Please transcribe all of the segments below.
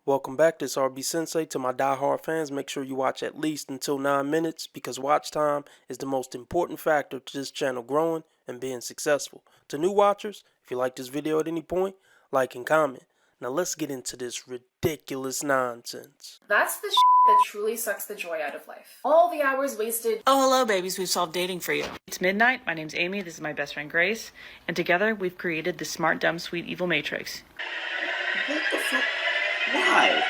Welcome back, this RB Sensei. To my diehard fans, make sure you watch at least until 9 minutes because watch time is the most important factor to this channel growing and being successful. To new watchers, if you like this video at any point, like and comment. Now let's get into this ridiculous nonsense. That's the that truly sucks the joy out of life. All the hours wasted. Oh, hello, babies. We've solved dating for you. It's midnight. My name's Amy. This is my best friend, Grace. And together, we've created the smart, dumb, sweet, evil matrix. What the fuck? Why?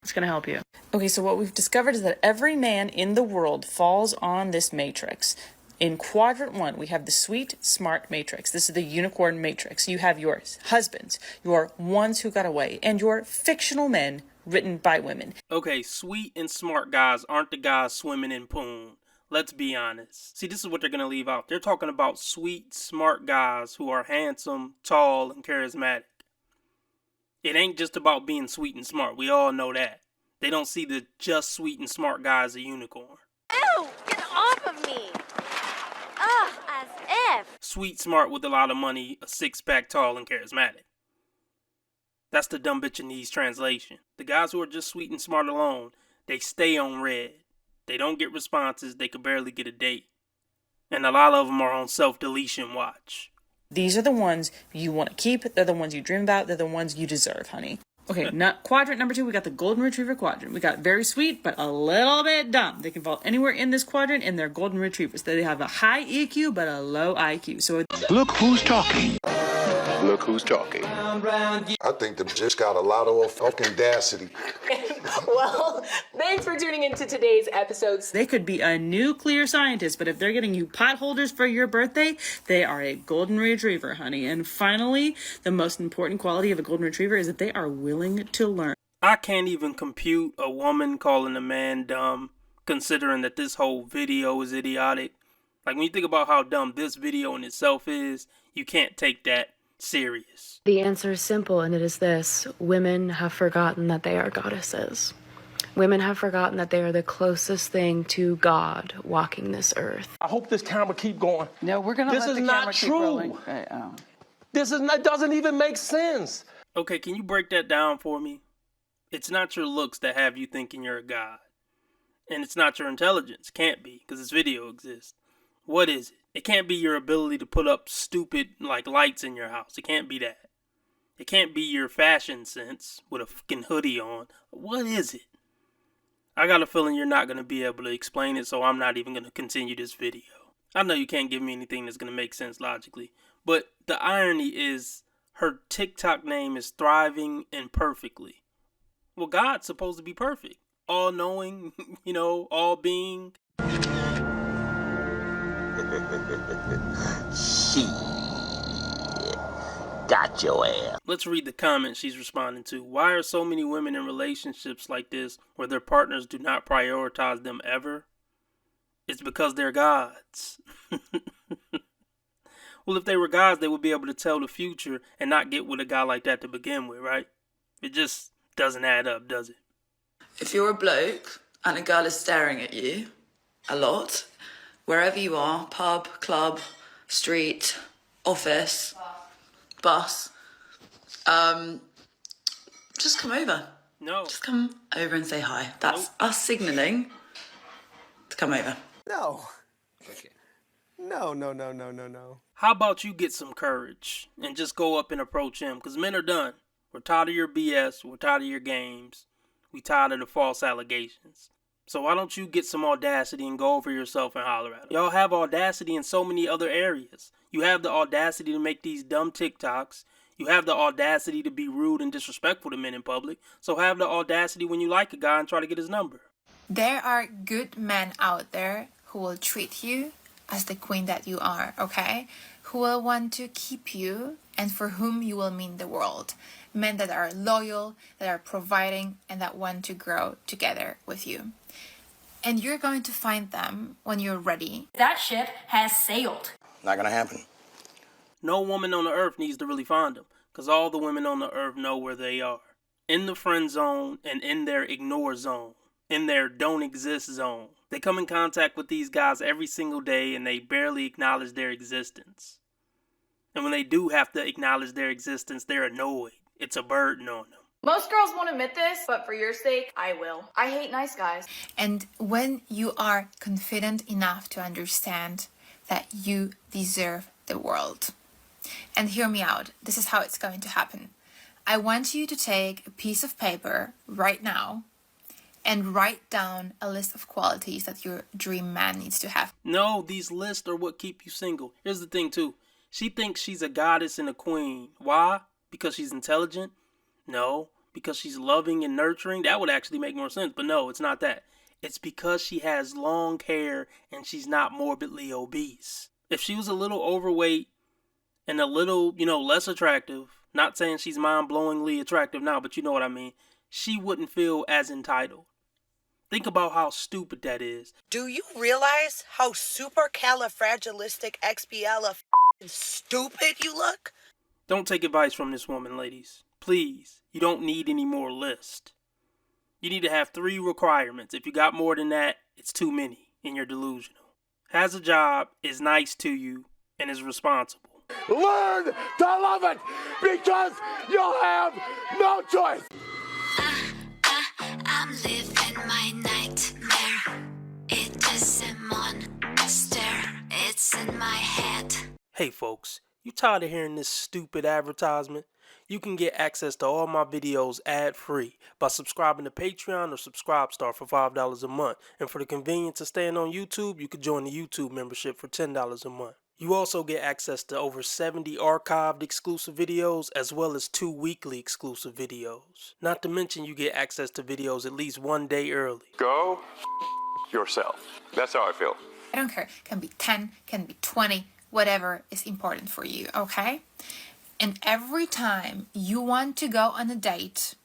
It's going to help you. Okay, so what we've discovered is that every man in the world falls on this matrix. In quadrant 1, we have the sweet, smart matrix. This is the unicorn matrix. You have your husbands, your ones who got away, and your fictional men written by women. Okay, sweet and smart guys aren't the guys swimming in poon. Let's be honest. See, this is what they're going to leave out. They're talking about sweet, smart guys who are handsome, tall, and charismatic. It ain't just about being sweet and smart. We all know that. They don't see the just sweet and smart guy as a unicorn. Ew! Get off of me! Ugh, as if. Sweet, smart, with a lot of money, a six-pack, tall, and charismatic. That's the dumb bitch in these translation. The guys who are just sweet and smart alone, they stay on red. They don't get responses. They could barely get a date. And a lot of them are on self-deletion watch. These are the ones you want to keep. They're the ones you dream about. They're the ones you deserve, honey. Okay, quadrant number 2, we got the golden retriever quadrant. We got very sweet, but a little bit dumb. They can fall anywhere in this quadrant, and they're golden retrievers. They have a high EQ, but a low IQ. So look who's talking. Look who's talking. I think them just got a lot of fucking audacity. Well, thanks for tuning into today's episodes. They could be a nuclear scientist, but if they're getting you potholders for your birthday, they are a golden retriever, honey. And finally, the most important quality of a golden retriever is that they are willing to learn. I can't even compute a woman calling a man dumb, considering that this whole video is idiotic. Like, when you think about how dumb this video in itself is, you can't take that serious. The answer is simple, and it is this: women have forgotten that they are goddesses. Women have forgotten that they are the closest thing to God walking this earth. I hope this camera keep going. No, we're gonna. This let is the not camera keep true. rolling. Okay, This is not. Doesn't even make sense. Okay, can you break that down for me? It's not your looks that have you thinking you're a god. And it's not your intelligence. Can't be, because this video exists. What is it? It can't be your ability to put up stupid, like, lights in your house. It can't be that. It can't be your fashion sense with a fucking hoodie on. What is it? I got a feeling you're not going to be able to explain it, so I'm not even going to continue this video. I know you can't give me anything that's going to make sense logically, but the irony is her TikTok name is Thriving and Perfectly. Well, God's supposed to be perfect. All-knowing, all-being. Shit. Got your ass. Let's read the comment she's responding to. Why are so many women in relationships like this where their partners do not prioritize them ever? It's because they're gods. Well, if they were gods, they would be able to tell the future and not get with a guy like that to begin with, right? It just doesn't add up, does it? If you're a bloke and a girl is staring at you a lot, wherever you are, pub, club, street, office, bus, just come over. No. Just come over and say hi. That's us signalling to come over. No. Okay. No. How about you get some courage and just go up and approach him? Because men are done. We're tired of your BS. We're tired of your games. We tired of the false allegations. So why don't you get some audacity and go over yourself and holler at him? Y'all have audacity in so many other areas. You have the audacity to make these dumb TikToks. You have the audacity to be rude and disrespectful to men in public. So have the audacity when you like a guy and try to get his number. There are good men out there who will treat you as the queen that you are, okay? Who will want to keep you and for whom you will mean the world. Men that are loyal, that are providing, and that want to grow together with you. And you're going to find them when you're ready. That ship has sailed. Not gonna happen. No woman on the earth needs to really find them, because all the women on the earth know where they are. In the friend zone and in their ignore zone. In their don't exist zone. They come in contact with these guys every single day and they barely acknowledge their existence. And when they do have to acknowledge their existence, they're annoyed. It's a burden on them. Most girls won't admit this, but for your sake, I will. I hate nice guys. And when you are confident enough to understand that you deserve the world. And hear me out. This is how it's going to happen. I want you to take a piece of paper right now and write down a list of qualities that your dream man needs to have. No, these lists are what keep you single. Here's the thing too. She thinks she's a goddess and a queen. Why? Because she's intelligent? No. Because she's loving and nurturing? That would actually make more sense. But no, it's not that. It's because she has long hair and she's not morbidly obese. If she was a little overweight and a little, less attractive, not saying she's mind-blowingly attractive now, but you know what I mean, she wouldn't feel as entitled. Think about how stupid that is. Do you realize how supercalifragilisticexpialidocious stupid you look? Don't take advice from this woman, ladies. Please, you don't need any more lists. You need to have 3 requirements. If you got more than that, it's too many and you're delusional. Has a job, is nice to you, and is responsible. Learn to love it because you'll have no choice. I'm living my nightmare. It is a monster. It's in my head. Hey folks, you tired of hearing this stupid advertisement? You can get access to all my videos ad-free by subscribing to Patreon or Subscribestar for $5 a month. And for the convenience of staying on YouTube, you can join the YouTube membership for $10 a month. You also get access to over 70 archived exclusive videos as well as 2 weekly exclusive videos. Not to mention you get access to videos at least 1 day early. Go yourself. That's how I feel. I don't care. Can be 10, can be 20, whatever is important for you, okay? And every time you want to go on a date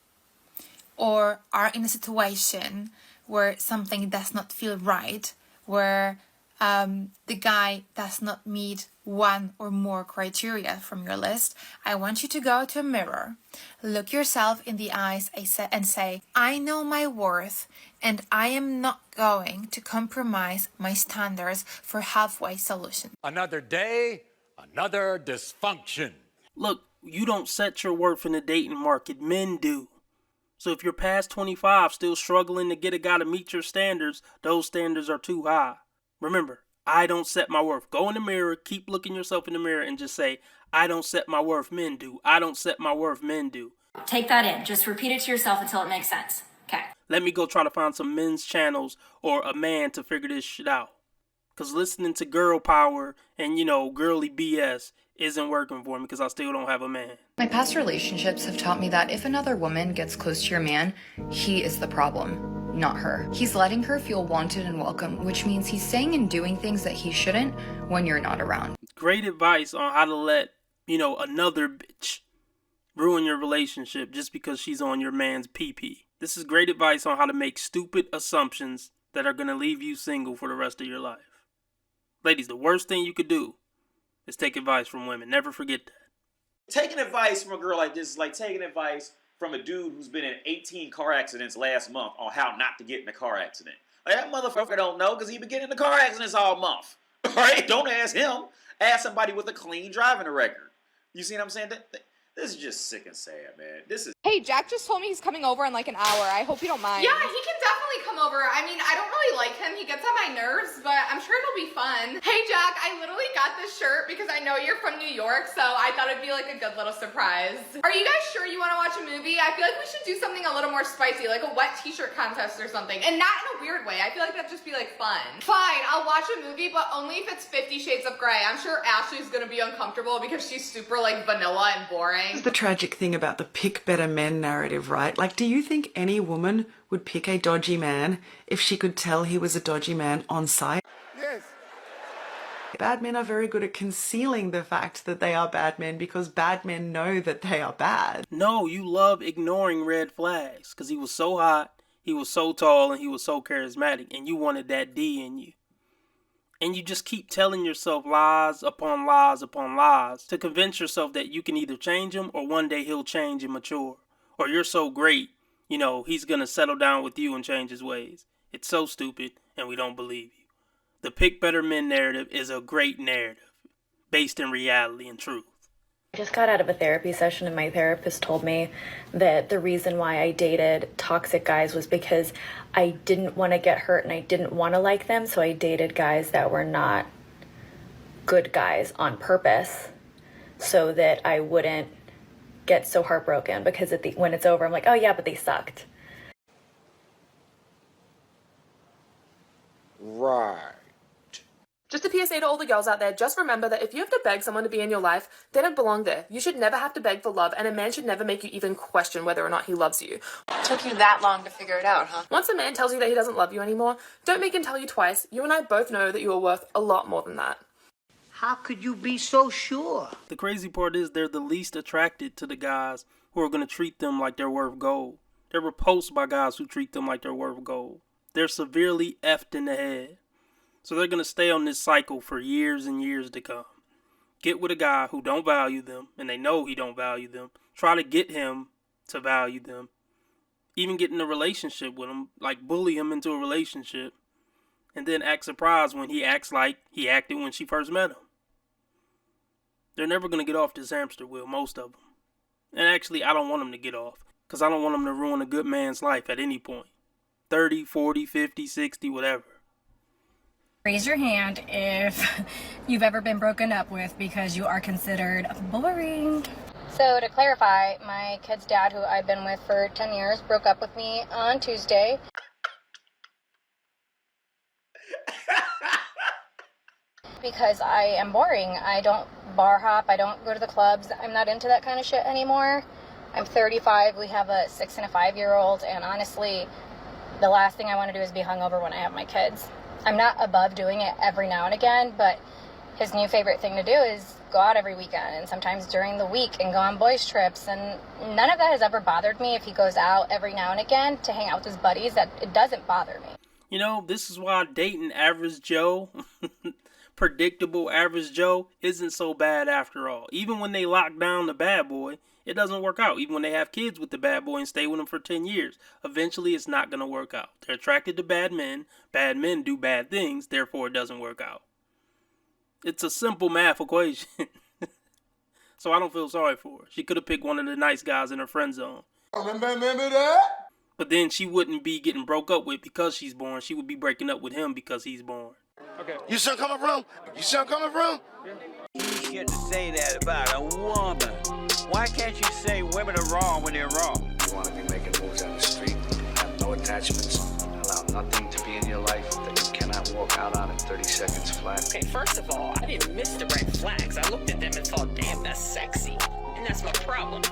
or are in a situation where something does not feel right, where the guy does not meet 1 or more criteria from your list, I want you to go to a mirror, look yourself in the eyes and say, I know my worth and I am not going to compromise my standards for halfway solution. Another day, another dysfunction. Look, you don't set your worth in the dating market, men do. So if you're past 25 still struggling to get a guy to meet your standards, those standards are too high. Remember, I don't set my worth. Go in the mirror, keep looking yourself in the mirror and just say, I don't set my worth, men do. I don't set my worth, men do. Take that in. Just repeat it to yourself until it makes sense. Okay. Let me go try to find some men's channels or a man to figure this shit out. Because listening to girl power and, girly BS isn't working for me because I still don't have a man. My past relationships have taught me that if another woman gets close to your man, he is the problem, not her. He's letting her feel wanted and welcome, which means he's saying and doing things that he shouldn't when you're not around. Great advice on how to let, another bitch ruin your relationship just because she's on your man's pee-pee. This is great advice on how to make stupid assumptions that are going to leave you single for the rest of your life. Ladies, the worst thing you could do is take advice from women. Never forget that. Taking advice from a girl like this is like taking advice from a dude who's been in 18 car accidents last month on how not to get in a car accident. Like, that motherfucker don't know because he been getting in the car accidents all month. Right? Don't ask him. Ask somebody with a clean driving record. You see what I'm saying? This is just sick and sad, man. This is... Hey, Jack just told me he's coming over in like an hour. I hope you don't mind. Yeah, he can definitely come over. I mean, I don't really like him. He gets on my nerves, but I'm sure it'll be fun. Hey, Jack, I literally got this shirt because I know you're from New York, so I thought it'd be like a good little surprise. Are you guys sure you want to watch a movie? I feel like we should do something a little more spicy, like a wet t-shirt contest or something. And not in a weird way. I feel like that'd just be like fun. Fine, I'll watch a movie, but only if it's 50 Shades of Grey. I'm sure Ashley's gonna be uncomfortable because she's super like vanilla and boring. The tragic thing about the pick better men narrative, right? Like, do you think any woman would pick a dodgy man if she could tell he was a dodgy man on sight? Yes. Bad men are very good at concealing the fact that they are bad men because bad men know that they are bad. No, you love ignoring red flags because he was so hot, he was so tall, and he was so charismatic, and you wanted that D in you. And you just keep telling yourself lies upon lies upon lies to convince yourself that you can either change him or one day he'll change and mature. Or you're so great, he's going to settle down with you and change his ways. It's so stupid and we don't believe you. The Pick Better Men narrative is a great narrative based in reality and truth. I just got out of a therapy session and my therapist told me that the reason why I dated toxic guys was because I didn't want to get hurt and I didn't want to like them, so I dated guys that were not good guys on purpose so that I wouldn't get so heartbroken, because when it's over I'm like, oh yeah, but they sucked. Right. Just a PSA to all the girls out there, just remember that if you have to beg someone to be in your life, they don't belong there. You should never have to beg for love, and a man should never make you even question whether or not he loves you. It took you that long to figure it out, huh? Once a man tells you that he doesn't love you anymore, don't make him tell you twice. You and I both know that you are worth a lot more than that. How could you be so sure? The crazy part is they're the least attracted to the guys who are going to treat them like they're worth gold. They're repulsed by guys who treat them like they're worth gold. They're severely effed in the head. So they're going to stay on this cycle for years and years to come. Get with a guy who don't value them, and they know he don't value them. Try to get him to value them. Even get in a relationship with him, like bully him into a relationship. And then act surprised when he acts like he acted when she first met him. They're never going to get off this hamster wheel, most of them. And actually, I don't want them to get off, because I don't want them to ruin a good man's life at any point. 30, 40, 50, 60, whatever. Raise your hand if you've ever been broken up with because you are considered boring. So to clarify, my kid's dad, who I've been with for 10 years, broke up with me on Tuesday. Because I am boring. I don't bar hop. I don't go to the clubs. I'm not into that kind of shit anymore. I'm 35. We have a 6 and a 5-year-old. And honestly, the last thing I want to do is be hungover when I have my kids. I'm not above doing it every now and again, but his new favorite thing to do is go out every weekend and sometimes during the week and go on boys' trips. And none of that has ever bothered me. If he goes out every now and again to hang out with his buddies, that it doesn't bother me. You know, this is why dating average Joe, predictable average Joe, isn't so bad after all. Even when they lock down the bad boy, it doesn't work out. Even when they have kids with the bad boy and stay with him for 10 years, eventually it's not going to work out. They're attracted to bad men. Bad men do bad things, therefore it doesn't work out. It's a simple math equation. So I don't feel sorry for her. She could have picked one of the nice guys in her friend zone. Remember that? But then she wouldn't be getting broke up with because she's born. She would be breaking up with him because he's born. Okay. You see where I'm coming from? You see where I'm coming from? You shouldn't say that about a woman. Why can't you say women are wrong when they're wrong? You want to be making moves on the street, have no attachments, allow nothing to be in your life that you cannot walk out on in 30 seconds flat. Okay, first of all, I didn't miss the red flags. I looked at them and thought, damn, that's sexy. And that's my problem.